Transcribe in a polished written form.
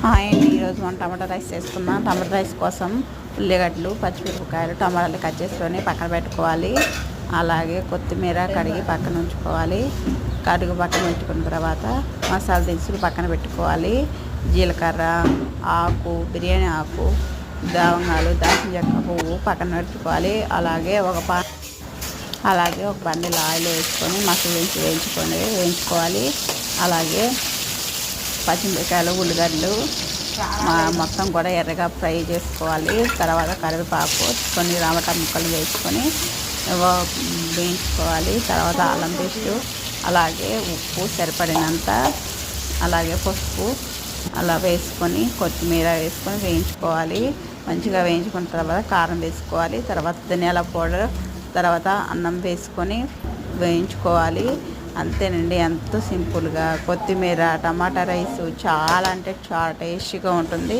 Hi అండి. ఈరోజు మనం టమాటా రైస్ చేసుకుందాం. టమాటా రైస్ కోసం ఉల్లిగడ్డలు, పచ్చిమిరపకాయలు, టమాటాలు కట్ చేసుకొని పక్కన పెట్టుకోవాలి. అలాగే కొత్తిమీర కడిగి పక్కన ఉంచుకోవాలి. పక్కన ఉంచుకున్న తర్వాత మసాలా దినుసులు పక్కన పెట్టుకోవాలి. జీలకర్ర ఆకు, బిర్యానీ ఆకు, లవంగాలు, దాల్చిన చెక్క, పువ్వు పక్కన పెట్టుకోవాలి. అలాగే ఒక బండిలో ఆయిల్ వేసుకొని మసాలా వేయించుకోవాలి. అలాగే పచ్చిమిరపకాయలు, ఉల్లిగడ్డలు మొత్తం కూడా ఎర్రగా ఫ్రై చేసుకోవాలి. తర్వాత కరివేపాకు, కొన్ని టమాటా ముక్కలు వేసుకొని వేయించుకోవాలి. తర్వాత అల్లం పేస్టు, అలాగే ఉప్పు సరిపడినంత, అలాగే పసుపు అలా వేసుకొని కొత్తిమీర వేసుకొని వేయించుకోవాలి. మంచిగా వేయించుకున్న తర్వాత కారం వేసుకోవాలి. తర్వాత ధనియాల పౌడర్, తర్వాత అన్నం వేసుకొని వేయించుకోవాలి. అంతేనండి, ఎంతో సింపుల్గా కొత్తిమీర టమాటా రైస్ చాలా అంటే చాలా టేస్టీగా ఉంటుంది.